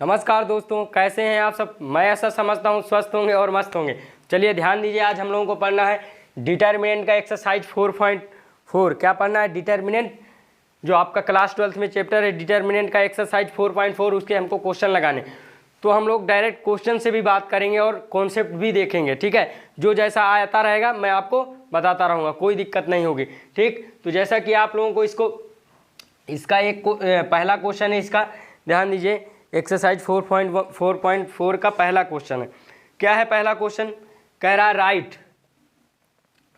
नमस्कार दोस्तों, कैसे हैं आप सब। मैं ऐसा समझता हूं स्वस्थ होंगे और मस्त होंगे। चलिए ध्यान दीजिए, आज हम लोगों को पढ़ना है डिटर्मिनेंट का एक्सरसाइज 4.4। क्या पढ़ना है? डिटर्मिनेंट, जो आपका क्लास 12th में चैप्टर है डिटर्मिनेंट का एक्सरसाइज 4.4, उसके हमको क्वेश्चन लगाने। तो हम लोग डायरेक्ट क्वेश्चन से भी बात करेंगे और कॉन्सेप्ट भी देखेंगे, ठीक है। जो जैसा आता रहेगा मैं आपको बताता रहूँगा, कोई दिक्कत नहीं होगी, ठीक। तो जैसा कि आप लोगों को इसका एक पहला क्वेश्चन है, इसका ध्यान दीजिए। एक्सरसाइज 4.4 का पहला क्वेश्चन है। क्या है पहला क्वेश्चन? कह रहा है राइट,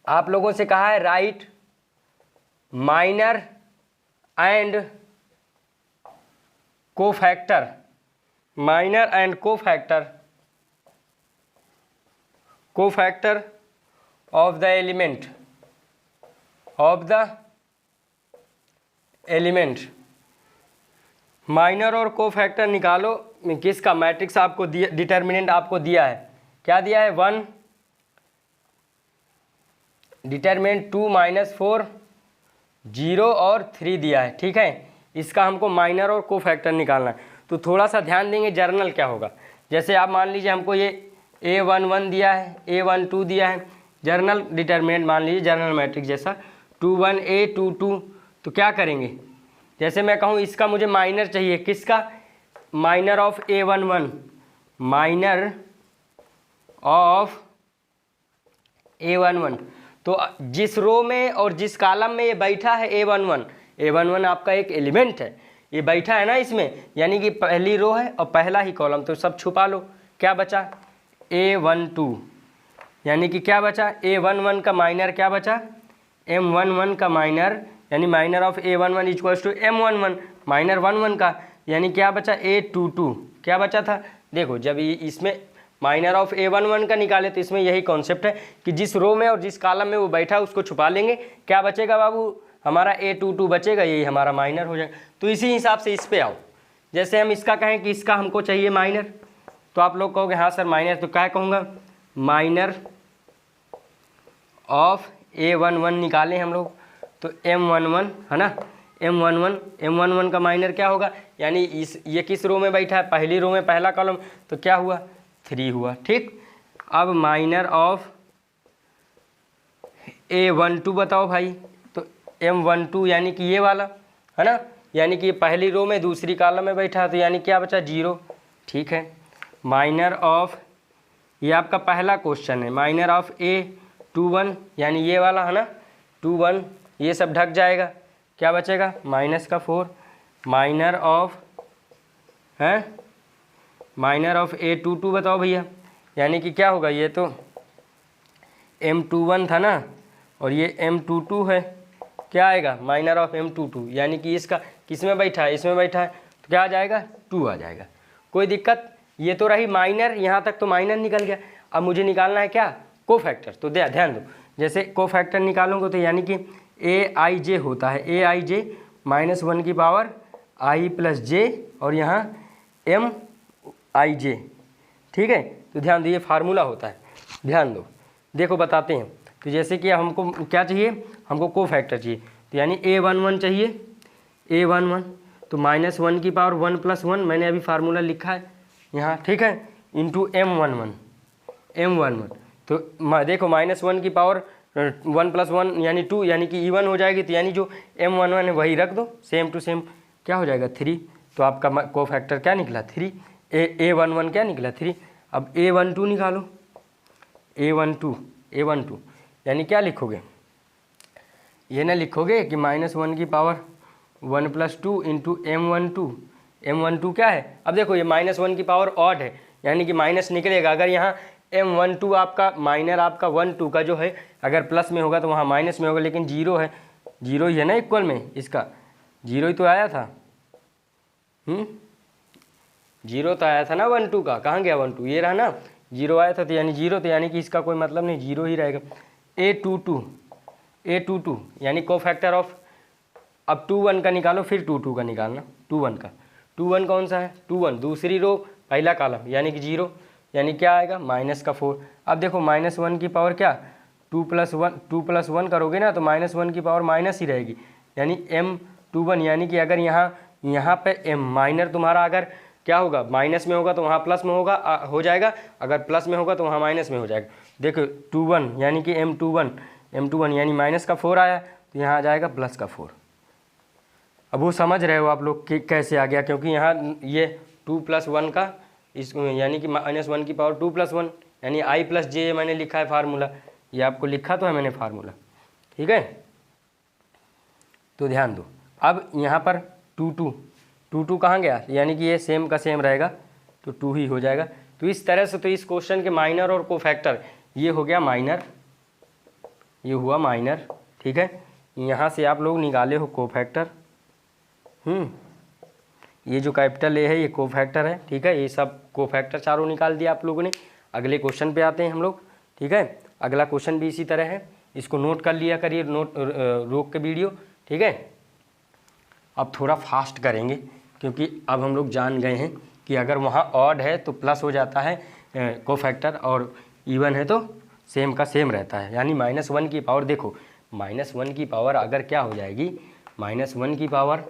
आप लोगों से कहा है right minor and cofactor, minor and cofactor of the element. Minor और कोफैक्टर निकालो। किसका? मैट्रिक्स आपको दिया, डिटर्मिनेंट आपको दिया है। क्या दिया है? 1, डिटर्मिनेंट 2, -4, 0 और 3 दिया है, ठीक है। इसका हमको माइनर और कोफैक्टर निकालना है। तो थोड़ा सा ध्यान देंगे जर्नल क्या होगा। जैसे आप मान लीजिए हमको ये A11 दिया है, A12 दिया है, जर्नल डिटर्मिनेंट मान लीजिए, जर्नल मैट्रिक्स जैसा 21A22। तो क्या करेंगे? जैसे मैं कहूँ इसका मुझे माइनर चाहिए, किसका? Minor of A11, minor of A11। तो जिस रो में और जिस कॉलम में ये बैठा है A11 आपका एक एलिमेंट है, ये बैठा है ना इसमें, यानी कि पहली रो है और पहला ही कॉलम, तो सब छुपा लो। क्या बचा? A12, यानी कि क्या बचा? A11 का माइनर क्या बचा? M11 का माइनर, यानी minor of A11 equals to M11, minor 11 का, यानी क्या बचा? A22। क्या बचा था? देखो, जब इसमें माइनर ऑफ A11 का निकाले तो इसमें यही कॉन्सेप्ट है कि जिस रो में और जिस कॉलम में वो बैठा है उसको छुपा लेंगे। क्या बचेगा बाबू? हमारा A22 बचेगा, यही हमारा माइनर हो जाएगा। तो इसी हिसाब से इस पे आओ। जैसे हम इसका कहें कि इसका हमको चाहिए माइनर, तो आप लोग कहोगे हाँ सर माइनर, तो क्या कहूँगा? माइनर ऑफ A11 निकालें हम लोग, तो M11 है ना, M11 का माइनर क्या होगा? यानी ये किस रो में बैठा है? पहली रो में, पहला कॉलम, तो क्या हुआ? 3 हुआ, ठीक। अब माइनर ऑफ A12 बताओ भाई, तो M12 यानी कि ये वाला है ना, यानी कि पहली रो में दूसरी कॉलम में बैठा है, तो यानी क्या बचा? 0, ठीक है। माइनर ऑफ, ये आपका पहला क्वेश्चन है, माइनर ऑफ A21, यानी ये वाला है ना, 21, ये सब ढक जाएगा। क्या बचेगा? -4। माइनर ऑफ A22 बताओ भैया, यानी कि क्या होगा? ये तो M21 था ना, और ये M22 है। क्या आएगा? माइनर ऑफ M22, यानी कि इसका किस में बैठा है? इसमें बैठा है, तो क्या आ जाएगा? 2 आ जाएगा। कोई दिक्कत? ये तो रही माइनर, यहाँ तक तो माइनर निकल गया। अब मुझे निकालना है क्या? कोफैक्टर। तो ध्यान दो, जैसे कोफैक्टर निकालूंगा तो यानी कि Aij होता है, Aij -1 की पावर i + j, और यहाँ Mij, ठीक है। तो ध्यान दो, ये फार्मूला होता है, ध्यान दो। देखो बताते हैं। तो जैसे कि हमको क्या चाहिए? हमको कोफैक्टर चाहिए, तो यानी A11 चाहिए, A11, तो -1 की पावर 1 + 1, मैंने अभी फार्मूला लिखा है यहाँ, ठीक है, इंटू M11। तो देखो -1 की पावर 1 + 1 यानी 2, यानी कि इवन हो जाएगी, तो यानी जो M11 है वही रख दो, सेम टू सेम। क्या हो जाएगा? 3। तो आपका कोफैक्टर क्या निकला? 3। A11 क्या निकला? 3। अब A12 निकालो, A12 यानी क्या लिखोगे? ये ना लिखोगे कि -1 की पावर 1 + 2 इंटू M12 क्या है? अब देखो ये -1 की पावर ऑड है, यानी कि माइनस निकलेगा। अगर यहाँ M12 आपका माइनर आपका 1 2 का जो है, अगर प्लस में होगा तो वहाँ माइनस में होगा, लेकिन 0 है, 0 ही है ना इक्वल में, इसका 0 ही तो आया था। 0 तो आया था ना 1 2 का, कहाँ गया 1 2? ये रहा ना, 0 आया था, तो यानी 0, तो यानी कि इसका कोई मतलब नहीं, 0 ही रहेगा। A22 यानी कोफैक्टर ऑफ, अब 21 का निकालो, फिर 22 का निकालना। 21 का, 21 कौन सा है? 21 दूसरी रो पहला कॉलम, यानी कि 0, यानी क्या आएगा? -4। अब देखो -1 की पावर क्या? 2 + 1 करोगे ना, तो -1 की पावर माइनस ही रहेगी, यानी M21, यानी कि अगर यहाँ पे M माइनर तुम्हारा अगर क्या होगा, माइनस में होगा तो वहाँ प्लस में होगा हो जाएगा, अगर प्लस में होगा तो वहाँ माइनस में हो जाएगा। देखो 21 यानी कि M21 यानी माइनस का 4 आया तो यहाँ आ जाएगा प्लस का 4। अब वो समझ रहे हो आप लोग कि कैसे आ गया, क्योंकि यहाँ ये 2 + 1 का इस यानी कि -1 की पावर 2 + 1 यानी I + J मैंने लिखा है फार्मूला, ये आपको लिखा तो है मैंने फार्मूला, ठीक है। तो ध्यान दो, अब यहाँ पर 2 कहाँ गया, यानी कि ये सेम का सेम रहेगा तो 2 ही हो जाएगा। तो इस तरह से तो इस क्वेश्चन के माइनर और कोफैक्टर, ये हो गया माइनर, ये हुआ माइनर, ठीक है। यहाँ से आप लोग निकाले हो कोफैक्टर, ये जो कैपिटल ए है ये कोफैक्टर है, ठीक है। ये सब कोफैक्टर चारों निकाल दिया आप लोगों ने। अगले क्वेश्चन पे आते हैं हम लोग, ठीक है। अगला क्वेश्चन भी इसी तरह है, इसको नोट कर लिया करिए, नोट रोक के वीडियो, ठीक है। अब थोड़ा फास्ट करेंगे क्योंकि अब हम लोग जान गए हैं कि अगर वहाँ ऑड है तो प्लस हो जाता है कोफैक्टर, और इवन है तो सेम का सेम रहता है। यानी -1 की पावर, देखो -1 की पावर अगर क्या हो जाएगी, -1 की पावर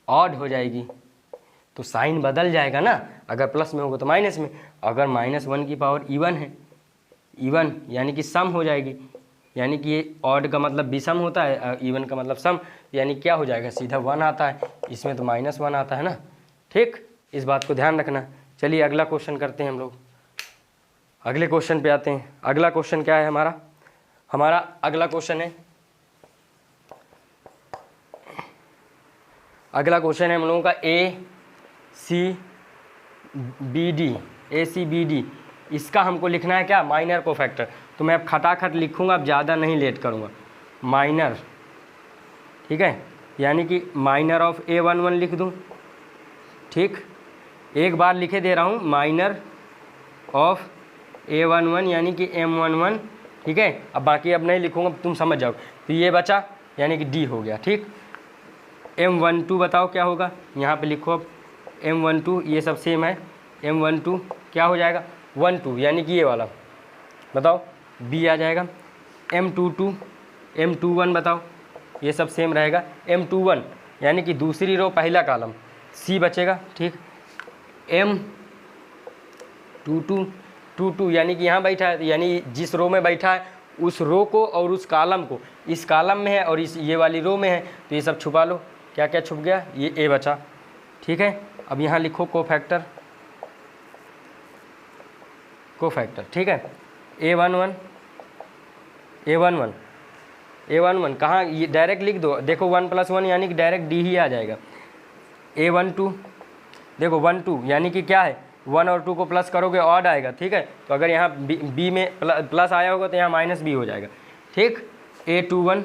ऑड हो जाएगी तो साइन बदल जाएगा ना, अगर प्लस में होगा तो माइनस में। अगर -1 की पावर इवन है, इवन यानी कि सम हो जाएगी, यानी कि ये ऑड का मतलब विषम होता है, इवन का मतलब सम, यानी क्या हो जाएगा, सीधा 1 आता है, इसमें तो -1 आता है ना, ठीक। इस बात को ध्यान रखना। चलिए अगला क्वेश्चन करते हैं हम लोग, अगले क्वेश्चन पे आते हैं। अगला क्वेश्चन क्या है हमारा अगला क्वेश्चन है, अगला क्वेश्चन है हम लोगों का ACBD। इसका हमको लिखना है क्या, माइनर कोफैक्टर। तो मैं अब खटाखट लिखूंगा, अब ज़्यादा नहीं लेट करूंगा, माइनर, ठीक है। यानी कि माइनर ऑफ A11 लिख दूं, ठीक। एक बार लिखे दे रहा हूं, माइनर ऑफ A11 यानी कि M11, ठीक है। अब बाकी अब नहीं लिखूंगा, तुम समझ जाओ। तो ये बचा यानी कि D हो गया, ठीक। M12 बताओ क्या होगा, यहाँ पे लिखो अब M12, ये सब सेम है। M12 क्या हो जाएगा, 12 यानी कि ये वाला, बताओ B आ जाएगा। M21 बताओ, ये सब सेम रहेगा। M21 यानी कि दूसरी रो पहला कॉलम, C बचेगा, ठीक। M22 यानी कि यहाँ बैठा है, यानी जिस रो में बैठा है उस रो को और उस कॉलम को, इस कॉलम में है और इस ये वाली रो में है, तो ये सब छुपा लो। क्या क्या छुप गया, ये A बचा, ठीक है। अब यहाँ लिखो कोफैक्टर, ठीक है। A11 कहाँ, ये डायरेक्ट लिख दो, देखो 1 + 1 यानी कि डायरेक्ट D ही आ जाएगा। A12 देखो 1 2 यानी कि क्या है, 1 और 2 को प्लस करोगे ऑड आएगा, ठीक है। तो अगर यहाँ B में प्लस आया होगा तो यहाँ -B हो जाएगा, ठीक। A21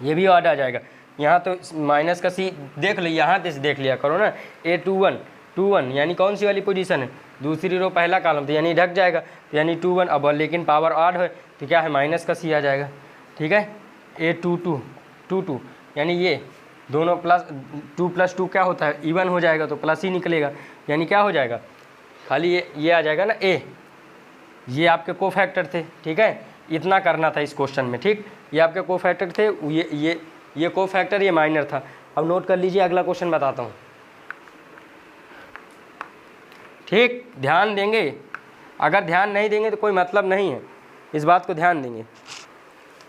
ये भी ऑड आ जाएगा, यहाँ तो माइनस का C देख लो, यहाँ से देख लिया करो ना। A21 यानी कौन सी वाली पोजीशन है, दूसरी रो पहला कॉलम, तो यानी ढक जाएगा, तो यानी 21। अब लेकिन पावर ऑड है तो क्या है, माइनस का C आ जाएगा, ठीक है। A22 यानी ये दोनों प्लस 2 + 2 क्या होता है, इवन हो जाएगा तो प्लस ही निकलेगा, यानी क्या हो जाएगा, खाली ये आ जाएगा ना A। ये आपके कोफैक्टर थे, ठीक है। इतना करना था इस क्वेश्चन में, ठीक। ये आपके कोफैक्टर थे, ये कोफैक्टर, ये माइनर था। अब नोट कर लीजिए, अगला क्वेश्चन बताता हूँ, ठीक। ध्यान देंगे, अगर ध्यान नहीं देंगे तो कोई मतलब नहीं है, इस बात को ध्यान देंगे।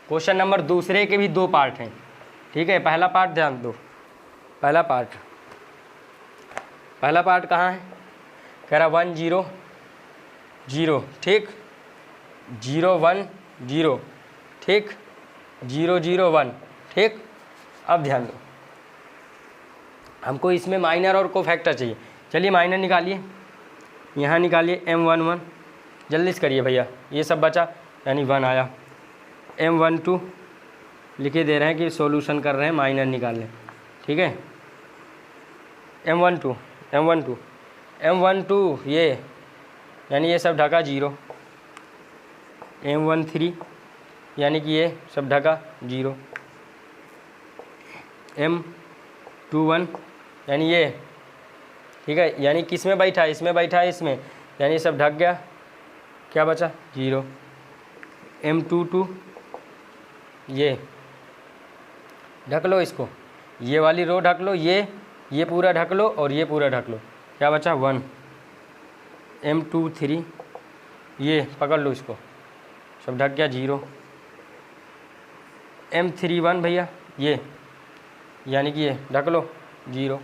क्वेश्चन नंबर दूसरे के भी 2 पार्ट हैं, ठीक है। पहला पार्ट ध्यान दो, पहला पार्ट कहाँ है, कह रहा 1 0 0, ठीक। 0 1 0, ठीक। 0 0 1, ठीक। अब ध्यान दो, हमको इसमें माइनर और कोफैक्टर चाहिए। चलिए माइनर निकालिए, यहाँ निकालिए M11, जल्दी से करिए भैया, ये सब बचा यानी 1 आया। M12 लिखे दे रहे हैं कि सॉल्यूशन कर रहे हैं, माइनर निकाल लें, ठीक है। M12 ये यानी ये सब ढका 0। M13 यानी कि ये सब ढका 0। M21 यानी ये, ठीक है, यानी किस में बैठा है, इसमें बैठा है, इसमें, यानी सब ढक गया, क्या बचा 0। M22 ये ढक लो, इसको ये वाली रो ढक लो, ये ये पूरा ढक लो और ये पूरा ढक लो, क्या बचा 1, M2 3, ये पकड़ लो इसको, सब ढक गया 0, M3 1 भैया ये, यानी कि ये ढक लो 0,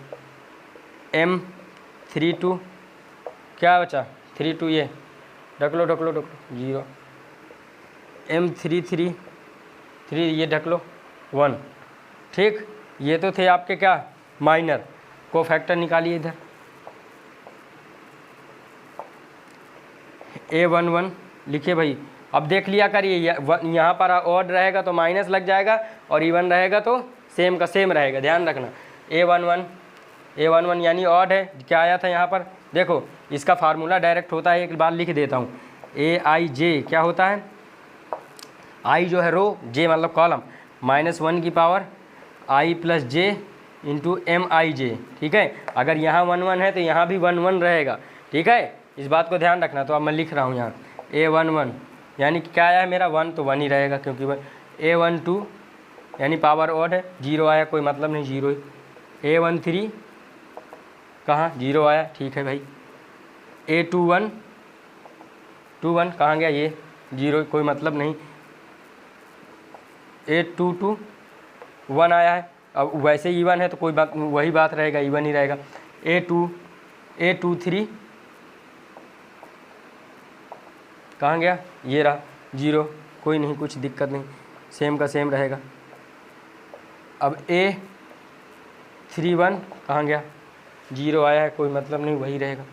M3 2 क्या बचा 3 2, ये ढक लो 0, M3 3 ये ढक लो 1। ठीक, ये तो थे आपके क्या माइनर, कोफैक्टर निकालिए इधर, A11 लिखिए भाई। अब देख लिया करिए, यहाँ पर ऑड रहेगा तो माइनस लग जाएगा और इवन रहेगा तो सेम का सेम रहेगा, ध्यान रखना। A11 यानी ऑड है, क्या आया था यहाँ पर, देखो इसका फार्मूला डायरेक्ट होता है, एक बार लिख देता हूँ, AIJ क्या होता है, I जो है रो, J मतलब कॉलम, -1 की power I + J into MIJ। ठीक है, अगर यहाँ 1 1 है तो यहाँ भी 1 1 रहेगा। ठीक है, इस बात को ध्यान रखना। तो अब मैं लिख रहा हूँ यहाँ A11 यानी कि क्या आया है मेरा 1, तो 1 ही रहेगा क्योंकि A12 यानी पावर ऑड है, 0 आया, कोई मतलब नहीं 0 ही। A13 कहाँ 0 आया, ठीक है भाई। A21 कहाँ गया, ये 0, कोई मतलब नहीं। A22 1 आया है, अब वैसे इवन है तो कोई बात, वही बात रहेगा, इवन ही रहेगा। A23 कहाँ गया, ये रहा 0, कोई नहीं, कुछ दिक्कत नहीं, सेम का सेम रहेगा। अब A31 कहाँ गया, 0 आया है, कोई मतलब नहीं, वही रहेगा।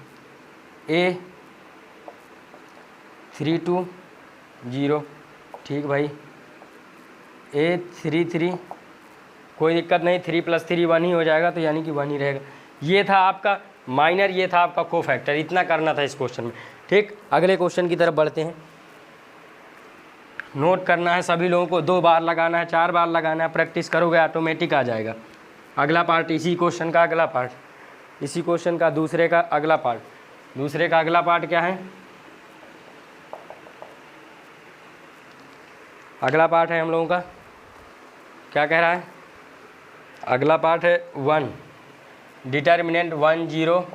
A32 0, ठीक भाई। A33 कोई दिक्कत नहीं, 3 + 3 1 ही हो जाएगा, तो यानी कि 1 ही रहेगा। ये था आपका माइनर, ये था आपका कोफैक्टर, इतना करना था इस क्वेश्चन में। ठीक, अगले क्वेश्चन की तरफ बढ़ते हैं। नोट करना है सभी लोगों को, 2 बार लगाना है, 4 बार लगाना है, प्रैक्टिस करोगे ऑटोमेटिक आ जाएगा। अगला पार्ट इसी क्वेश्चन का अगला पार्ट, इसी क्वेश्चन का दूसरे का अगला पार्ट। दूसरे का अगला पार्ट क्या है, अगला पार्ट है हम लोगों का, क्या कह रहा है, अगला पार्ट है 1, डिटर्मिनेंट 1 0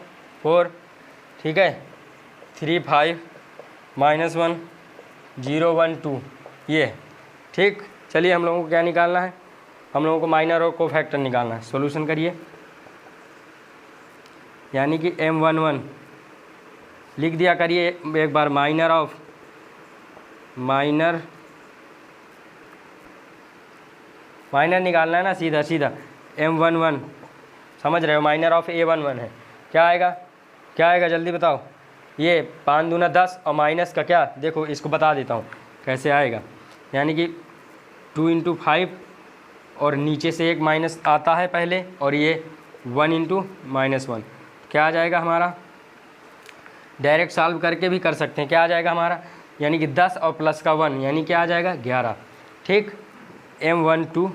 4, ठीक है, 3 5 -1 0 1 2, ये। ठीक, चलिए हम लोगों को क्या निकालना है, हम लोगों को माइनर और कोफैक्टर निकालना है। सॉल्यूशन करिए, यानी कि M11 लिख दिया करिए एक बार, माइनर निकालना है ना, सीधा सीधा M11 समझ रहे हो, माइनर ऑफ A11 है। क्या आएगा जल्दी बताओ, ये 5 दूना 10 और माइनस का क्या, देखो इसको बता देता हूँ कैसे आएगा, यानी कि 2 × 5 और नीचे से एक माइनस आता है पहले, और ये 1 × -1, क्या आ जाएगा हमारा, डायरेक्ट सॉल्व करके भी कर सकते हैं। क्या आ जाएगा हमारा, यानी कि 10 और प्लस का 1 यानी क्या आ जाएगा 11। ठीक, M12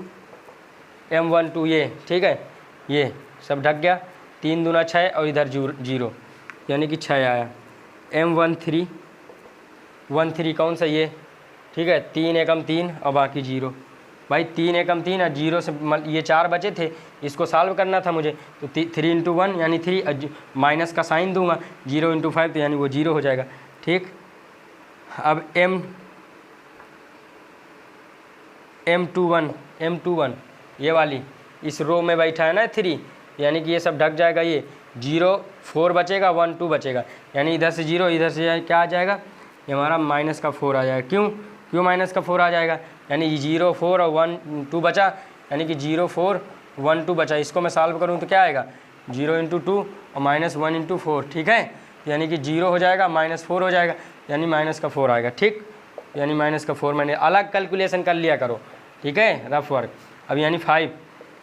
ये, ठीक है, ये सब ढक गया, 3 दूना 6 और इधर 0 यानी कि 6 आया। M13 कौन सा, ये, ठीक है, 3 एकम 3 और बाकी 0। भाई 3 एकम 3 और 0 से ये 4 बचे थे, इसको सॉल्व करना था मुझे, तो 3 × 1 यानी 3, माइनस का साइन दूंगा, 0 × 5 तो यानी वो 0 हो जाएगा। ठीक, अब M21 ये वाली इस रो में बैठा है ना 3, यानी कि ये सब ढक जाएगा, ये 0 4 बचेगा, 1 2 बचेगा, यानी इधर से 0 इधर से क्या आ जाएगा, ये हमारा -4 आ जाएगा। क्यों -4 आ जाएगा, यानी 0 4 और 1 2 बचा, यानी कि 0 4 1 2 बचा। इसको मैं सॉल्व करूँ तो क्या आएगा, 0 × 2 और -1 × 4, ठीक है, यानी कि 0 हो जाएगा, -4 हो जाएगा, यानी -4 आएगा। ठीक, यानी -4 मैंने अलग कैलकुलेशन कर लिया करो, ठीक है, रफ वर्क। अब यानी 5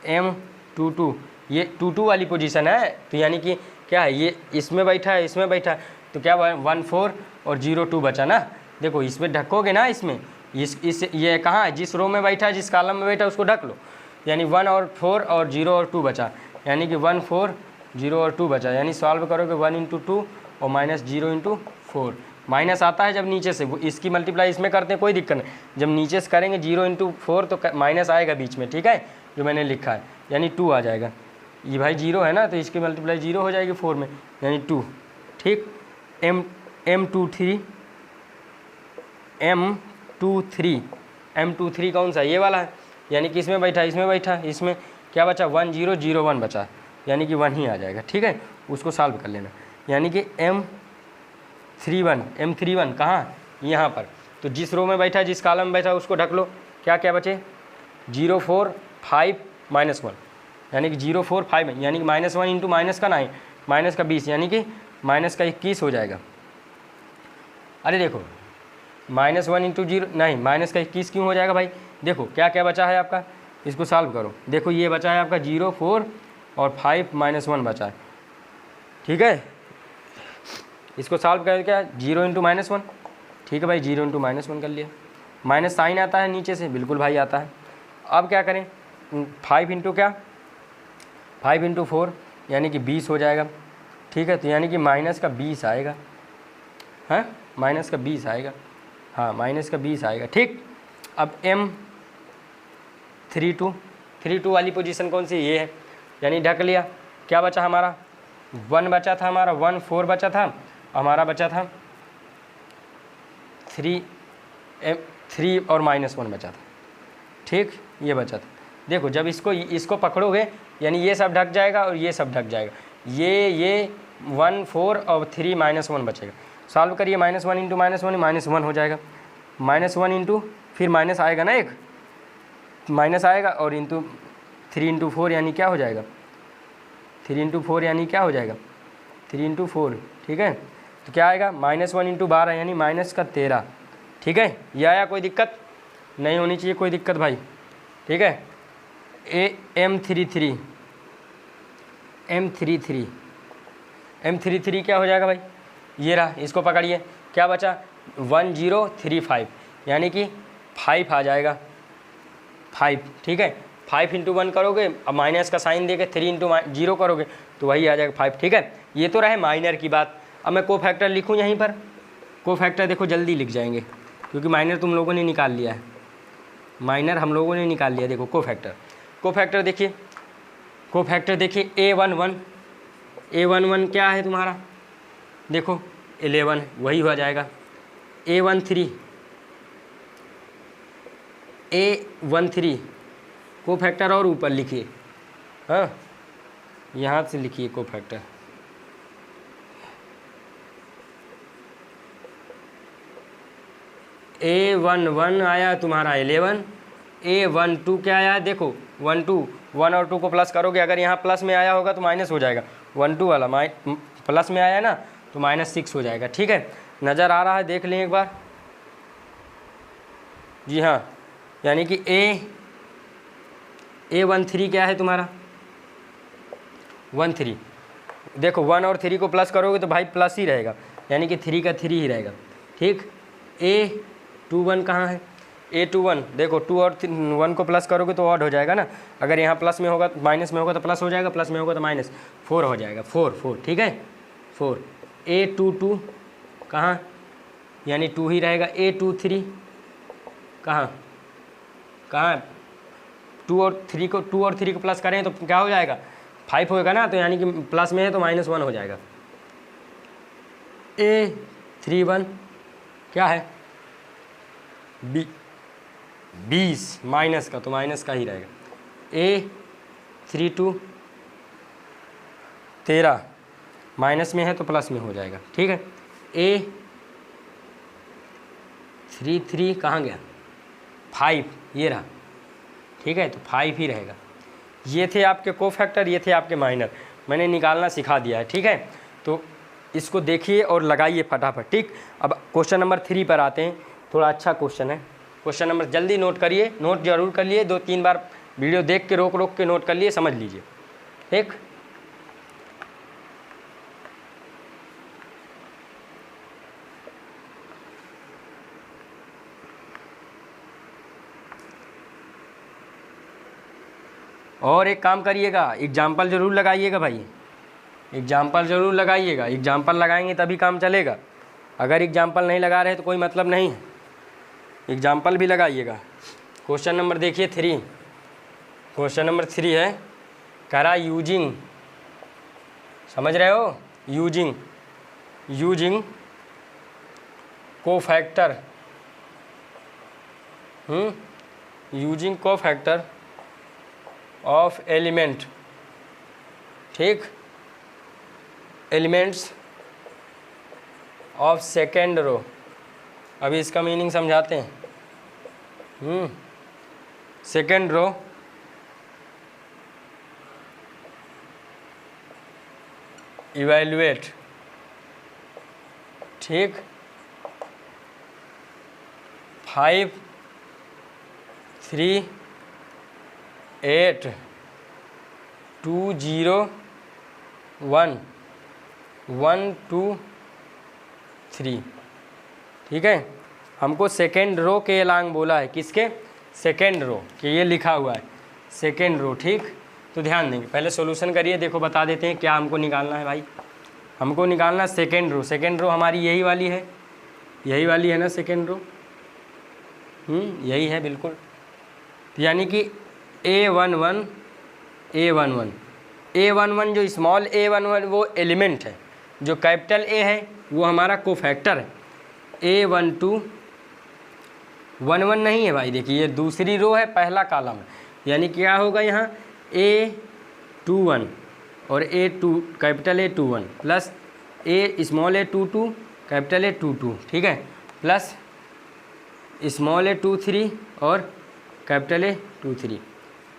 M22 ये 2 वाली पोजीशन है, तो यानी कि क्या है, ये इसमें बैठा है, इसमें बैठा है, तो क्या 1 4 और 0 2 बचा ना। देखो इसमें ढकोगे ना, इसमें इस ये कहाँ है, जिस रो में बैठा है, जिस कॉलम में बैठा है उसको ढक लो, यानी 1 और 4 और 0 और 2 बचा, यानी कि 1 4 0 और 2 बचा, यानी सॉल्व करोगे 1 × 2 और -0 × 4। माइनस आता है जब नीचे से, वो इसकी मल्टीप्लाई इसमें करते हैं, कोई दिक्कत नहीं, जब नीचे से करेंगे 0 × 4 तो माइनस आएगा बीच में, ठीक है, जो मैंने लिखा है, यानी 2 आ जाएगा। ये भाई 0 है ना, तो इसकी मल्टीप्लाई 0 हो जाएगी 4 में, यानी 2। ठीक, M23 कौन सा, ये वाला है, यानी कि इसमें बैठा, इसमें बैठा, इसमें क्या बचा 1 0 0 1 बचा, यानी कि 1 ही आ जाएगा। ठीक है, उसको सॉल्व कर लेना, यानी कि M31 कहाँ, यहाँ पर। तो जिस रो में बैठा, जिस कॉलम में बैठा उसको ढक लो। क्या क्या बचे 0 4 5 -1, यानी कि 0 4 5, यानी कि -1 इंटू माइनस का 9 माइनस का 20, यानी कि माइनस का 21 हो जाएगा। अरे देखो -1 इंटू 0 नहीं, माइनस का 21 क्यों हो जाएगा भाई, देखो क्या क्या बचा है आपका, इसको सॉल्व करो। देखो ये बचा है आपका 0 4 और 5 -1 बचा है। ठीक है, इसको सॉल्व करके क्या 0 इंटू -1, ठीक है भाई 0 इंटू -1 कर लिया। माइनस साइन आता है नीचे से, बिल्कुल भाई आता है। अब क्या करें 5 इंटू क्या 5 इंटू 4, यानी कि 20 हो जाएगा। ठीक है, तो यानी कि माइनस का 20 आएगा, हाँ माइनस का 20 आएगा, हाँ माइनस का 20 आएगा। ठीक, अब M32 वाली पोजीशन कौन सी, ये है, यानी ढक लिया। क्या बचा हमारा 1 बचा था, हमारा 1 4 बचा था, हमारा बचा था 3 और -1 बचा था। ठीक, ये बचा था। देखो जब इसको पकड़ोगे, यानी ये सब ढक जाएगा और ये सब ढक जाएगा, ये 1 4 और 3 -1 बचेगा। सॉल्व करिए, -1 इंटू -1 हो जाएगा, -1 इंटू फिर माइनस आएगा ना, एक माइनस आएगा और इंटू 3 इंटू 4 यानी क्या हो जाएगा 3 इंटू 4 यानी क्या हो जाएगा 3 इंटू 4। ठीक है, तो क्या आएगा -1 इंटू 12 यानी माइनस का 13। ठीक है, ये आया, कोई दिक्कत नहीं होनी चाहिए, कोई दिक्कत भाई। ठीक है, M33 क्या हो जाएगा भाई, ये रहा, इसको पकड़िए। क्या बचा 1 0 3 5, यानी कि 5 आ जाएगा 5। ठीक है, 5 इंटू 1 करोगे, अब माइनस का साइन देके 3 इंटू 0 करोगे तो वही आ जाएगा 5। ठीक है, ये तो रहे माइनर की बात। अब मैं को फैक्टर लिखूँ यहीं पर, को फैक्टर देखो जल्दी लिख जाएंगे, क्योंकि माइनर तुम लोगों ने निकाल लिया है, माइनर हम लोगों ने निकाल लिया। देखो को फैक्टर देखिए, को फैक्टर देखिए A11 क्या है तुम्हारा, देखो 11 वही हो जाएगा। A13 को फैक्टर और ऊपर लिखिए, हाँ यहाँ से लिखिए को फैक्टर। A11 आया तुम्हारा 11, A12 क्या आया, देखो 1 और 2 को प्लस करोगे, अगर यहाँ प्लस में आया होगा तो माइनस हो जाएगा, 1 2 वाला प्लस में आया ना तो -6 हो जाएगा। ठीक है, नज़र आ रहा है, देख लें एक बार। जी हाँ, यानी कि A13 क्या है तुम्हारा 13। देखो 1 और 3 को प्लस करोगे तो भाई प्लस ही रहेगा, यानी कि 3 का 3 ही रहेगा। ठीक, A21 कहाँ है, A21 देखो 2 और 1 को प्लस करोगे तो ऑड हो जाएगा ना, अगर यहाँ प्लस में होगा माइनस में होगा तो प्लस हो जाएगा, प्लस में होगा तो -4 हो जाएगा, 4। ठीक है 4। A22 कहाँ, यानी 2 ही रहेगा। A23 कहाँ 2 और 3 को प्लस करें तो क्या हो जाएगा 5 होएगा ना, तो यानी कि प्लस में है तो -1 हो जाएगा। A31 क्या है 20 माइनस का, तो माइनस का ही रहेगा। A32 13 माइनस में है तो प्लस में हो जाएगा। ठीक है, A33 कहाँ गया 5, ये रहा। ठीक है, तो 5 ही रहेगा। ये थे आपके को फैक्टर, ये थे आपके माइनर, मैंने निकालना सिखा दिया है। ठीक है, तो इसको देखिए और लगाइए फटाफट। ठीक, अब क्वेश्चन नंबर 3 पर आते हैं, थोड़ा अच्छा क्वेश्चन है। क्वेश्चन नंबर जल्दी नोट करिए, नोट जरूर कर लिए, 2-3 बार वीडियो देख के रोक के नोट कर लिए, समझ लीजिए। ठीक, और एक काम करिएगा, एग्जाम्पल ज़रूर लगाइएगा भाई, एग्जाम्पल ज़रूर लगाइएगा। एग्जाम्पल लगाएंगे तभी काम चलेगा, अगर एग्जाम्पल नहीं लगा रहे तो कोई मतलब नहीं है, एग्जाम्पल भी लगाइएगा। क्वेश्चन नंबर देखिए 3, क्वेश्चन नंबर 3 है कह रहा यूजिंग, समझ रहे हो, using cofactor, using cofactor of element, ठीक, एलिमेंट्स ऑफ सेकेंड रो। अभी इसका मीनिंग समझाते हैं। सेकेंड रो इवैल्यूएट, ठीक, 5 3 8 2 0 1 1 2 3, ठीक है। हमको सेकेंड रो के अलांग बोला है, किसके, सेकेंड रो के, ये लिखा हुआ है सेकेंड रो, ठीक। तो ध्यान देंगे, पहले सॉल्यूशन करिए, देखो बता देते हैं क्या हमको निकालना है भाई। हमको निकालना सेकेंड रो, सेकेंड रो हमारी यही वाली है, यही वाली है ना सेकेंड रो, यही है बिल्कुल। तो यानी कि A11 A11 जो स्मॉल A11 वो एलिमेंट है, जो कैपिटल A है वो हमारा कोफैक्टर है। A12 11 नहीं है भाई, देखिए ये दूसरी रो है, पहला कॉलम है, यानी क्या होगा यहाँ A21 और A2 capital A21 plus A small A22 capital A22, ठीक है, प्लस स्मॉल A23 और कैपिटल A23,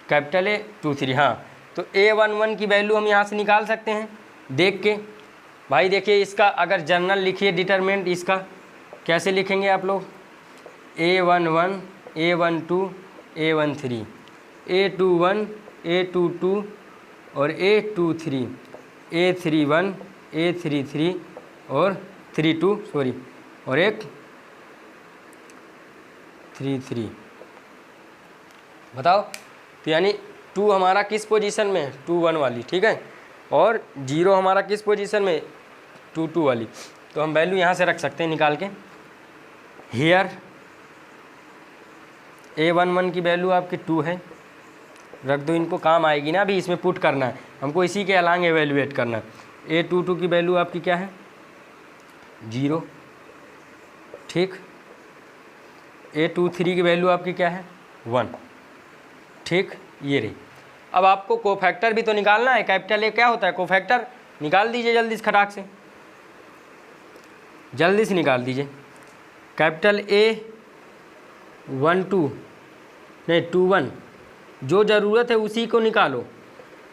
कैपिटल A23। हाँ, तो A11 की वैल्यू हम यहाँ से निकाल सकते हैं देख के। भाई देखिए इसका अगर जनरल लिखिए डिटरमिनेंट, इसका कैसे लिखेंगे आप लोग, A11 A12 A13 A21 A22 और A23 A31 A33 और 32 सॉरी और एक 33। बताओ, तो यानी 2 हमारा किस पोजीशन में है, 2 1 वाली, ठीक है, और 0 हमारा किस पोजीशन में, 2 2 वाली। तो हम वैल्यू यहाँ से रख सकते हैं निकाल के। हियर A11 की वैल्यू आपकी 2 है, रख दो, इनको काम आएगी ना, अभी इसमें पुट करना है हमको, इसी के अलांग एवेल्युएट करना है। A22 की वैल्यू आपकी क्या है, 0, ठीक। A23 की वैल्यू आपकी क्या है, 1, ठीक, ये रही। अब आपको कोफैक्टर भी तो निकालना है, कैपिटल ए क्या होता है, कोफैक्टर, निकाल दीजिए जल्दी से, खटाक से जल्दी से निकाल दीजिए। कैपिटल A12 नहीं 21, जो ज़रूरत है उसी को निकालो।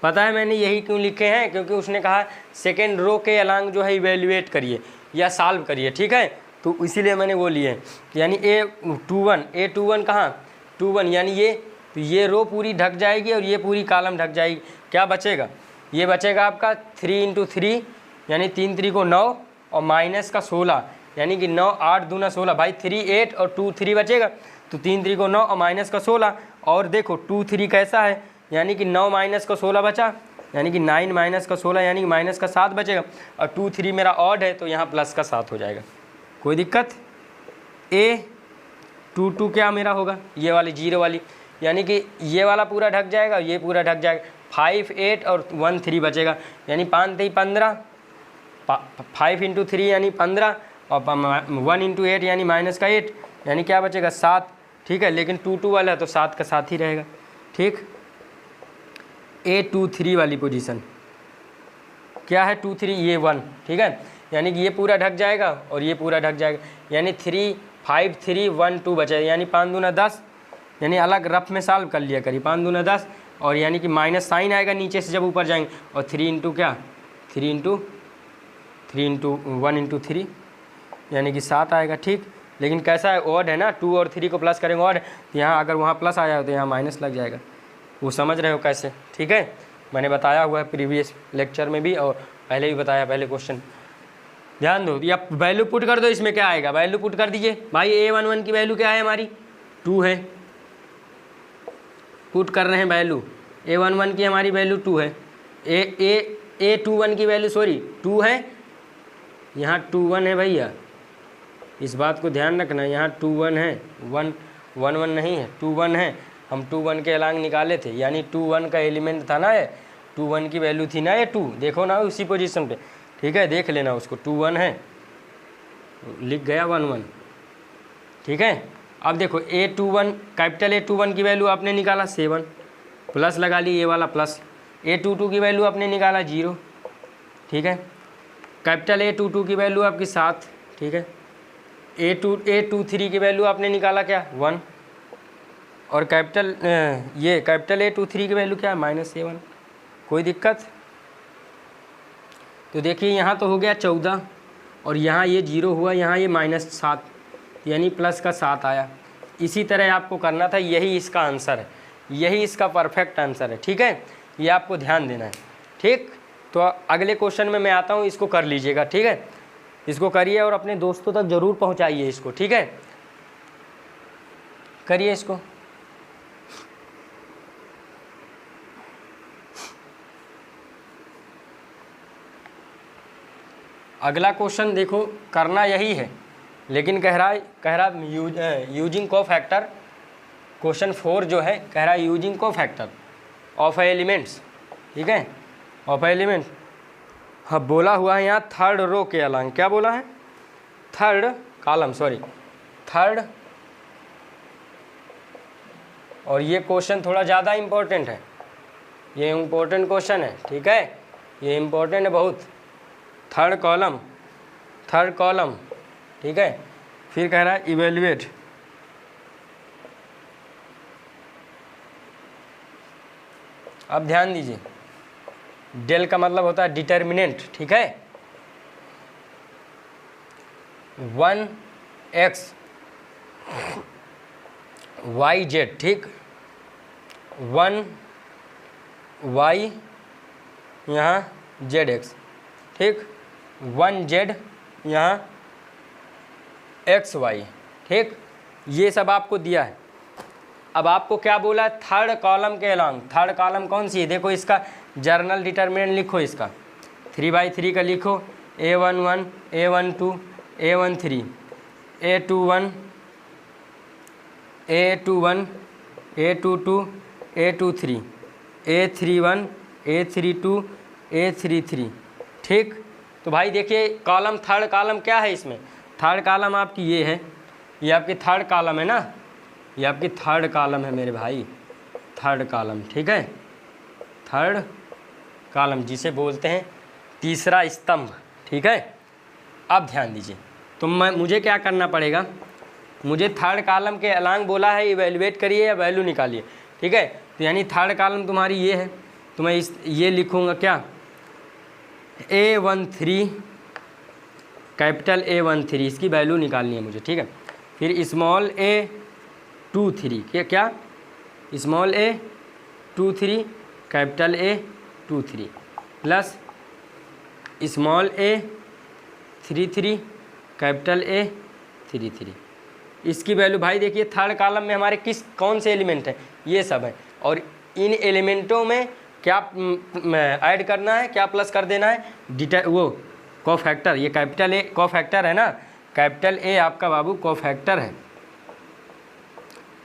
पता है मैंने यही क्यों लिखे हैं, क्योंकि उसने कहा सेकेंड रो के अलांग जो है इवेल्युएट करिए या सॉल्व करिए, ठीक है, तो इसीलिए मैंने वो लिए हैं। यानी A21 कहाँ, 21, यानी ये, तो ये रो पूरी ढक जाएगी और ये पूरी कॉलम ढक जाएगी। क्या बचेगा, ये बचेगा आपका 3 × 3 यानी 3 3 को 9 और माइनस का 16, यानी कि 9 8 दूना 16, भाई 3 8 और 2 3 बचेगा, तो 3 3 को 9 और माइनस का 16। और देखो 2 3 कैसा है, यानी कि 9 माइनस का 16 बचा, यानी कि 9 माइनस का 16 यानी कि माइनस का 7 बचेगा, और 2 3 मेरा ऑड है तो यहाँ प्लस का 7 हो जाएगा, कोई दिक्कत। A22 क्या मेरा होगा, ये वाली 0 वाली, यानी कि ये वाला पूरा ढक जाएगा, ये पूरा ढक जाएगा, 5 8 और 1 3 बचेगा, यानी 5 3 15, 5 × 3 यानी 15 और 1 × 8 यानी माइनस का 8, यानी क्या बचेगा 7, ठीक है। लेकिन 2 2 वाला है तो 7 का 7 ही रहेगा, ठीक। A23 वाली पोजीशन क्या है, 2 3 ये 1, ठीक है, यानी कि ये पूरा ढक जाएगा और ये पूरा ढक जाएगा, यानी 3 5 3 1 2 बचेगा, यानी 5 दूना 10, यानी अलग रफ में सॉल्व कर लिया करिए, 5 दूना 10, और यानी कि माइनस साइन आएगा नीचे से जब ऊपर जाएंगे, और 3 × क्या, 3 × 1 × 3 यानी कि 7 आएगा, ठीक। लेकिन कैसा है, ऑड है ना, 2 और 3 को प्लस करेंगे ऑड, तो यहाँ अगर वहाँ प्लस आया हो तो यहाँ माइनस लग जाएगा, वो समझ रहे हो कैसे, ठीक है। मैंने बताया हुआ है प्रीवियस लेक्चर में भी और पहले भी बताया, पहले क्वेश्चन ध्यान दो। या वैल्यू पुट कर दो, इसमें क्या आएगा, वैल्यू पुट कर दीजिए भाई। A11 की वैल्यू क्या है हमारी, 2 है, पुट कर रहे हैं वैल्यू, A11 की हमारी वैल्यू 2 है, A21 की वैल्यू सॉरी 2 है, यहाँ 2 1 है भैया, इस बात को ध्यान रखना, यहाँ 2 1 है, 1 1 1 नहीं है, 2 1 है, हम 2 1 के अलांग निकाले थे, यानी 2 1 का एलिमेंट था ना 2 1 की वैल्यू थी ना ये 2, देखो ना उसी पोजीशन पे, ठीक है, देख लेना उसको, 2 1 है, लिख गया 1 1, ठीक है। अब देखो A21 कैपिटल A21 की वैल्यू आपने निकाला 7, प्लस लगा ली ये वाला प्लस, A22 की वैल्यू आपने निकाला 0, ठीक है, कैपिटल A22 की वैल्यू आपकी 7, ठीक है, A23 की वैल्यू आपने निकाला क्या 1, और कैपिटल A23 की वैल्यू क्या है -7, कोई दिक्कत। तो देखिए यहाँ तो हो गया 14 और यहाँ ये 0 हुआ, यहाँ ये -7 यानी प्लस का 7 आया। इसी तरह आपको करना था, यही इसका आंसर है, यही इसका परफेक्ट आंसर है, ठीक है, ये आपको ध्यान देना है, ठीक। तो अगले क्वेश्चन में मैं आता हूँ, इसको कर लीजिएगा, ठीक है, इसको करिए और अपने दोस्तों तक ज़रूर पहुँचाइए इसको, ठीक है, करिए इसको। अगला क्वेश्चन देखो, करना यही है, लेकिन कह रहा यूजिंग को फैक्टर, क्वेश्चन 4 जो है कह रहा है यूजिंग को फैक्टर ऑफ एलिमेंट्स, ठीक है, ऑफ एलिमेंट। हाँ, बोला हुआ है यहाँ थर्ड रो के अलॉन्ग, क्या बोला है, थर्ड कॉलम, सॉरी थर्ड, और ये क्वेश्चन थोड़ा ज़्यादा इम्पोर्टेंट है, ये इम्पोर्टेंट क्वेश्चन है, ठीक है, ये इम्पोर्टेंट है बहुत, थर्ड कॉलम, ठीक है। फिर कह रहा है इवेल्युएट, अब ध्यान दीजिए, डेल का मतलब होता है डिटर्मिनेंट, ठीक है, 1x yz, ठीक, 1y यहाँ zx, ठीक, 1z यहाँ xy, ठीक, ये सब आपको दिया है। अब आपको क्या बोला है, थर्ड कॉलम के अलॉन्ग, थर्ड कॉलम कौन सी है, देखो इसका जर्नल डिटर्मिनेंट लिखो, इसका 3/3 का लिखो, A11 A12 A13 A21 A22 A23 A31 A32 A33, ठीक। तो भाई देखिए कॉलम, थर्ड कॉलम क्या है इसमें, थर्ड कॉलम आपकी ये है, ये आपकी थर्ड कॉलम है ना, ये आपकी थर्ड कॉलम है मेरे भाई, थर्ड कॉलम, ठीक है, थर्ड कॉलम जिसे बोलते हैं तीसरा स्तंभ, ठीक है। अब ध्यान दीजिए, तो मुझे क्या करना पड़ेगा, मुझे थर्ड कॉलम के अलॉन्ग बोला है इवेल्युएट करिए या वैल्यू निकालिए, ठीक है। तो यानी थर्ड कॉलम तुम्हारी ये है, तो मैं ये लिखूँगा क्या, A13 कैपिटल A13, इसकी वैल्यू निकालनी है मुझे, ठीक है। फिर स्मॉल A23, क्या small A23 capital A23 plus small A33 capital A33, इसकी वैल्यू भाई देखिए थर्ड कॉलम में हमारे कौन से एलिमेंट हैं, ये सब हैं, और इन एलिमेंटों में क्या ऐड करना है, क्या प्लस कर देना है, वो कोफैक्टर, ये कैपिटल A कोफैक्टर है ना, कैपिटल A आपका बाबू कोफैक्टर है,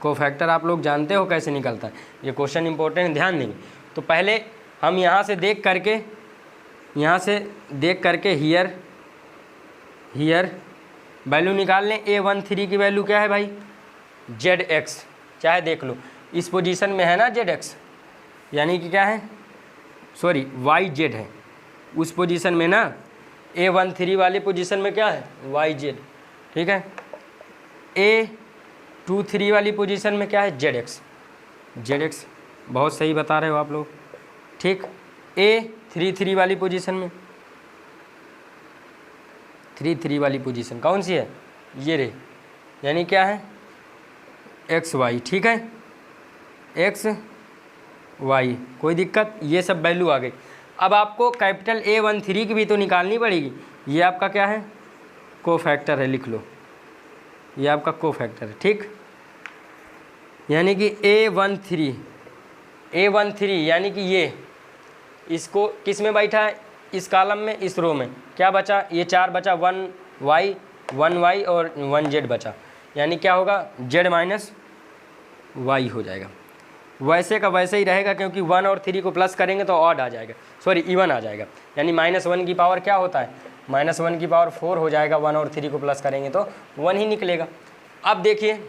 कोफैक्टर आप लोग जानते हो कैसे निकलता है, ये क्वेश्चन इंपॉर्टेंट है, ध्यान देंगे। तो पहले हम यहाँ से देख करके हियर वैल्यू निकाल लें। A13 की वैल्यू क्या है भाई, ZX, चाहे देख लो इस पोजीशन में है ना ZX, यानी कि क्या है, सॉरी YZ है, उस पोजीशन में ना A13 वाले पोजीशन में क्या है YZ, ठीक है। A23 वाली पोजीशन में क्या है ZX, बहुत सही बता रहे हो आप लोग, ठीक। A33 वाली पोजीशन में, 33 वाली पोजीशन कौन सी है, ये रे, यानी क्या है XY, ठीक है, XY, कोई दिक्कत, ये सब वैल्यू आ गई। अब आपको कैपिटल A13 की भी तो निकालनी पड़ेगी, ये आपका क्या है कोफैक्टर है, लिख लो, ये आपका कोफैक्टर है, ठीक। यानी कि A13 यानी कि ये इसको किस में बैठा है, इस कॉलम में, इस रो में क्या बचा, ये 4 बचा, 1y और 1z बचा, यानी क्या होगा Z माइनस y हो जाएगा। वैसे का वैसे ही रहेगा, क्योंकि 1 और 3 को प्लस करेंगे तो ऑड आ जाएगा, सॉरी इवन आ जाएगा। यानी -1 की पावर क्या होता है, -1 की पावर 4 हो जाएगा, 1 और 3 को प्लस करेंगे तो 1 ही निकलेगा। अब देखिए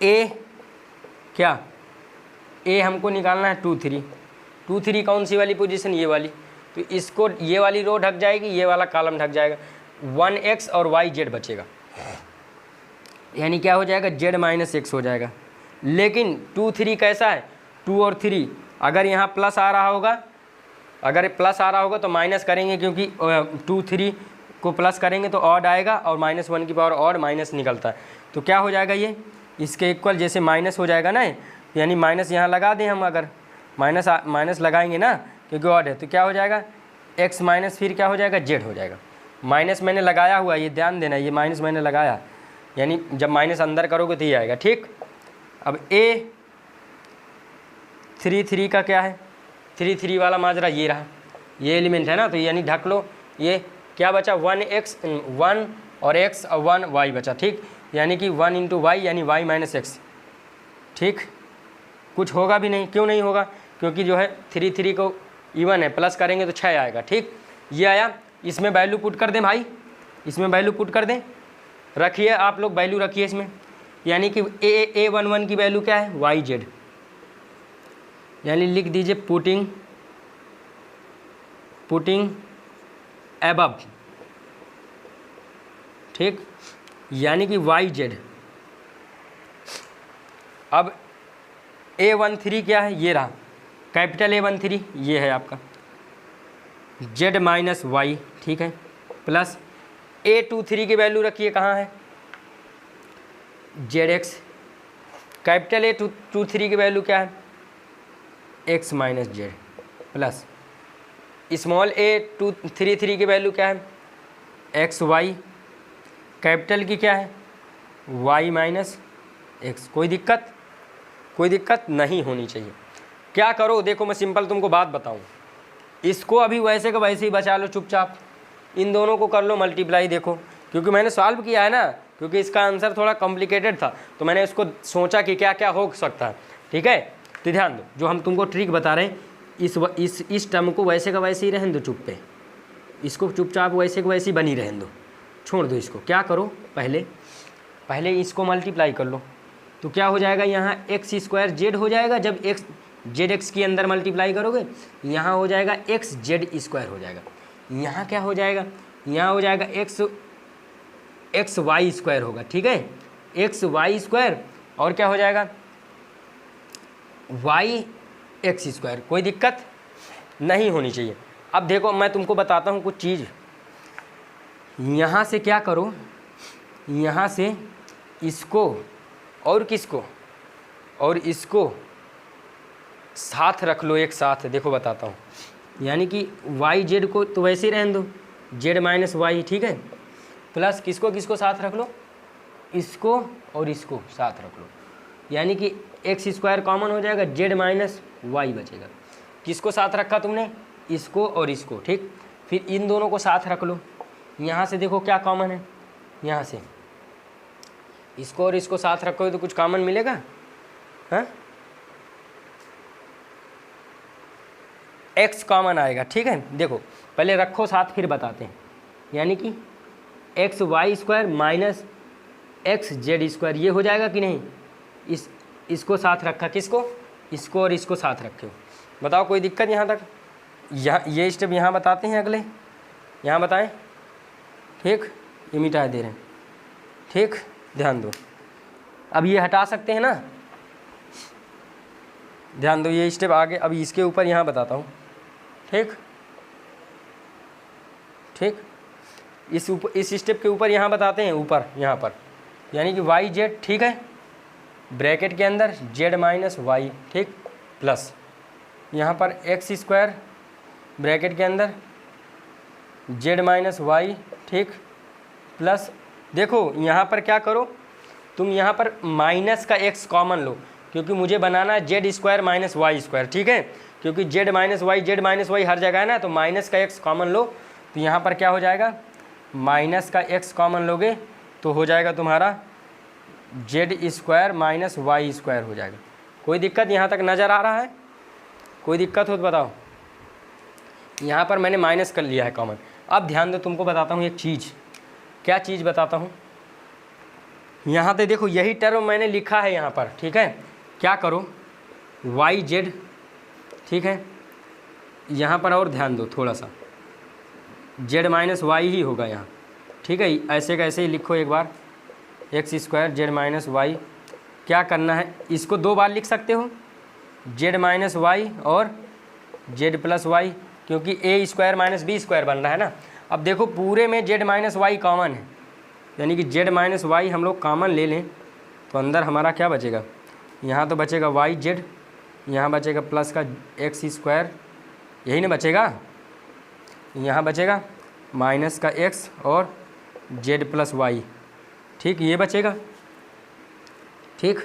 ए क्या, ए हमको निकालना है 2 3, 2 3 कौन सी वाली पोजीशन, ये वाली, तो इसको ये वाली रो ढक जाएगी, ये वाला कॉलम ढक जाएगा, 1x और y z बचेगा, यानी क्या हो जाएगा, z - x हो जाएगा। लेकिन 2 3 कैसा है, 2 और 3 अगर यहाँ प्लस आ रहा होगा, अगर प्लस आ रहा होगा तो माइनस करेंगे, क्योंकि 2 3 को प्लस करेंगे तो ऑड आएगा, और -1 की पावर ऑड माइनस निकलता है, तो क्या हो जाएगा, ये इसके इक्वल जैसे माइनस हो जाएगा ना, यानी माइनस यहाँ लगा दें हम, अगर माइनस लगाएंगे ना क्योंकि ऑड है, तो क्या हो जाएगा, x माइनस फिर क्या हो जाएगा, z हो जाएगा। माइनस मैंने लगाया हुआ, ये ध्यान देना, ये माइनस मैंने लगाया, यानी जब माइनस अंदर करोगे तो ये आएगा, ठीक। अब a 3 3 का क्या है, 3 3 वाला माजरा ये रहा, ये एलिमेंट है ना, तो यानी ढक लो, ये क्या बचा, 1 और x और 1 y बचा, ठीक, यानी कि 1 × y यानी y - x, ठीक। कुछ होगा भी नहीं, क्यों नहीं होगा, क्योंकि जो है 3 3 को इवन है, प्लस करेंगे तो 6 आएगा, ठीक। ये आया, इसमें वैल्यू पुट कर दें भाई, इसमें वैल्यू पुट कर दें, रखिए आप लोग वैल्यू रखिए इसमें, यानी कि a11 की वैल्यू क्या है, yz, यानी लिख दीजिए पुटिंग एबव, ठीक, यानी कि yz। अब a13 क्या है, ये रहा कैपिटल A13, ये है आपका z - y, ठीक है, प्लस a23 की वैल्यू रखिए कहाँ है, zx, कैपिटल A23 की वैल्यू क्या है, x - z, plus small a233 की वैल्यू क्या है, xy, कैपिटल की क्या है, y - x। कोई दिक्कत नहीं होनी चाहिए। क्या करो, देखो मैं सिंपल तुमको बात बताऊं, इसको अभी वैसे का वैसे ही बचा लो चुपचाप, इन दोनों को कर लो मल्टीप्लाई, देखो क्योंकि मैंने सॉल्व किया है ना, क्योंकि इसका आंसर थोड़ा कॉम्प्लिकेटेड था, तो मैंने इसको सोचा कि क्या क्या हो सकता है, ठीक है। तो ध्यान दो, जो हम तुमको ट्रिक बता रहे हैं, इस टर्म को वैसे का वैसे ही रहने दो चुप पे, इसको चुपचाप वैसे का वैसे ही बनी रहने दो, छोड़ दो इसको। क्या करो, पहले इसको मल्टीप्लाई कर लो, तो क्या हो जाएगा, यहाँ x² z हो जाएगा, जब zx के अंदर मल्टीप्लाई करोगे, यहाँ हो जाएगा xz² हो जाएगा, यहाँ क्या हो जाएगा, यहाँ हो जाएगा xy² होगा, ठीक है, xy², और क्या हो जाएगा, yx²। कोई दिक्कत नहीं होनी चाहिए। अब देखो मैं तुमको बताता हूँ कुछ चीज़, यहाँ से क्या करो, यहाँ से इसको और किसको और इसको साथ रख लो एक साथ, देखो बताता हूँ, यानी कि yz को तो वैसे ही रहने दो, z - y, ठीक है, प्लस किसको साथ रख लो, इसको और इसको साथ रख लो, यानी कि x² कॉमन हो जाएगा, z - y बचेगा। किसको साथ रखा तुमने, इसको और इसको, ठीक। फिर इन दोनों को साथ रख लो, यहाँ से देखो क्या कॉमन है, यहाँ से इसको और इसको साथ रखोगे तो कुछ कॉमन मिलेगा, हाँ, x कॉमन आएगा, ठीक है। देखो पहले रखो साथ फिर बताते हैं, यानी कि xy² - xz², ये हो जाएगा कि नहीं, इसको साथ रखा, किसको, इसको और इसको साथ रखे हो, बताओ कोई दिक्कत यहाँ तक। ये स्टेप यहाँ बताते हैं, अगले यहाँ बताएं, ठीक, ये मिटा दे रहे हैं, ठीक, ध्यान दो। अब ये हटा सकते हैं ना, ध्यान दो, ये स्टेप आगे, अभी इसके ऊपर यहाँ बताता हूँ, ठीक, इस स्टेप के ऊपर यहाँ बताते हैं, ऊपर यहाँ पर, यानी कि yz, ठीक है, ब्रैकेट के अंदर z - y, ठीक, प्लस यहाँ पर x² ब्रैकेट के अंदर z - y, ठीक, प्लस देखो यहाँ पर क्या करो, तुम यहाँ पर माइनस का x कॉमन लो, क्योंकि मुझे बनाना है z² - y², ठीक है, क्योंकि z - y हर जगह है ना, तो माइनस का x कॉमन लो, तो यहाँ पर क्या हो जाएगा, माइनस का x कॉमन लोगे तो हो जाएगा तुम्हारा z² - y² हो जाएगा। कोई दिक्कत यहाँ तक नज़र आ रहा है? कोई दिक्कत हो तो बताओ। यहाँ पर मैंने माइनस कर लिया है कॉमन। अब ध्यान दो, तुमको बताता हूँ एक चीज़। क्या चीज़ बताता हूँ? यहाँ पे देखो यही टर्म मैंने लिखा है यहाँ पर, ठीक है। क्या करो, वाई जेड, ठीक है। यहाँ पर और ध्यान दो थोड़ा सा, जेड माइनस वाई ही होगा यहाँ, ठीक है। ऐसे कैसे ही लिखो एक बार, X square Z minus Y. क्या करना है, इसको 2 बार लिख सकते हो, जेड माइनस वाई और जेड प्लस वाई, क्योंकि A square minus B square बन रहा है ना। अब देखो पूरे में जेड माइनस वाई कॉमन है, यानी कि जेड माइनस वाई हम लोग कॉमन ले लें तो अंदर हमारा क्या बचेगा, यहाँ तो बचेगा वाई जेड, यहाँ बचेगा प्लस का एक्स स्क्वायर, यही ना बचेगा। यहाँ बचेगा माइनस का एक्स और जेड प्लस वाई, ठीक, ये बचेगा, ठीक।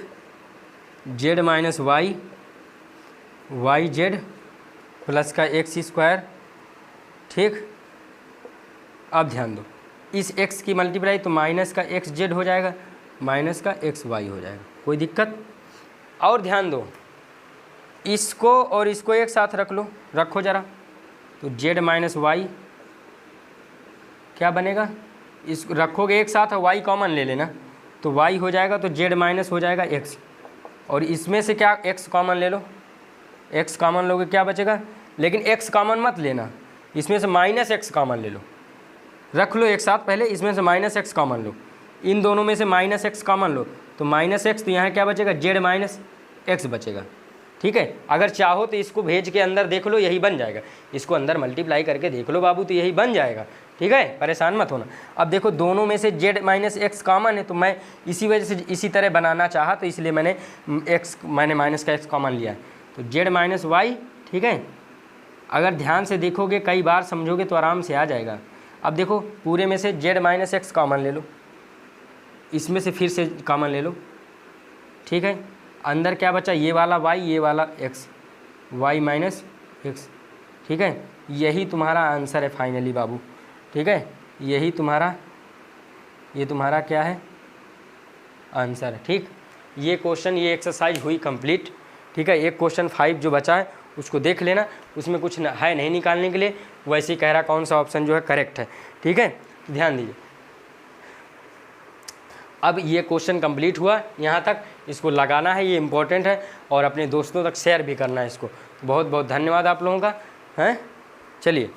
Z minus Y, Y Z plus का एक्स स्क्वायर, ठीक। अब ध्यान दो, इस x की मल्टीप्लाई तो माइनस का एक्स जेड हो जाएगा, माइनस का एक्स वाई हो जाएगा। कोई दिक्कत? और ध्यान दो, इसको और इसको एक साथ रख लो, रखो ज़रा, तो जेड माइनस वाई क्या बनेगा, इस रखोगे एक साथ और y कॉमन ले लेना, तो y हो जाएगा, तो जेड माइनस हो जाएगा x, और इसमें से क्या x कॉमन ले लो, x कॉमन लोगे क्या बचेगा, लेकिन x कॉमन मत लेना, इसमें से माइनस x कॉमन ले लो, रख लो एक साथ पहले, इसमें से माइनस x कॉमन लो, इन दोनों में से माइनस x कॉमन लो, तो माइनस x, तो यहाँ क्या बचेगा, जेड माइनस x बचेगा, ठीक है। अगर चाहो तो इसको भेज के अंदर देख लो, यही बन जाएगा, इसको अंदर मल्टीप्लाई करके देख लो बाबू, तो यही बन जाएगा, ठीक है, परेशान मत होना। अब देखो दोनों में से जेड माइनस एक्स कॉमन है, तो मैं इसी वजह से इसी तरह बनाना चाहा, तो इसलिए मैंने माइनस का एक्स कॉमन लिया है, तो जेड माइनस वाई, ठीक है। अगर ध्यान से देखोगे, कई बार समझोगे तो आराम से आ जाएगा। अब देखो पूरे में से जेड माइनस एक्स कॉमन ले लो, इसमें से फिर से कॉमन ले लो, ठीक है। अंदर क्या बचा, ये वाला वाई, ये वाला एक्स, वाई माइनस एक्स, ठीक है। यही तुम्हारा आंसर है फाइनली बाबू, ठीक है। यही तुम्हारा, ये तुम्हारा क्या है, आंसर है, ठीक। ये क्वेश्चन, ये एक्सरसाइज हुई कंप्लीट, ठीक है। एक क्वेश्चन 5 जो बचा है उसको देख लेना, उसमें कुछ है नहीं निकालने के लिए, वैसे ही कह रहा कौन सा ऑप्शन जो है करेक्ट है, ठीक है, ध्यान दीजिए। अब ये क्वेश्चन कंप्लीट हुआ यहाँ तक, इसको लगाना है, ये इम्पोर्टेंट है, और अपने दोस्तों तक शेयर भी करना है इसको। बहुत बहुत धन्यवाद आप लोगों का, हैं, चलिए।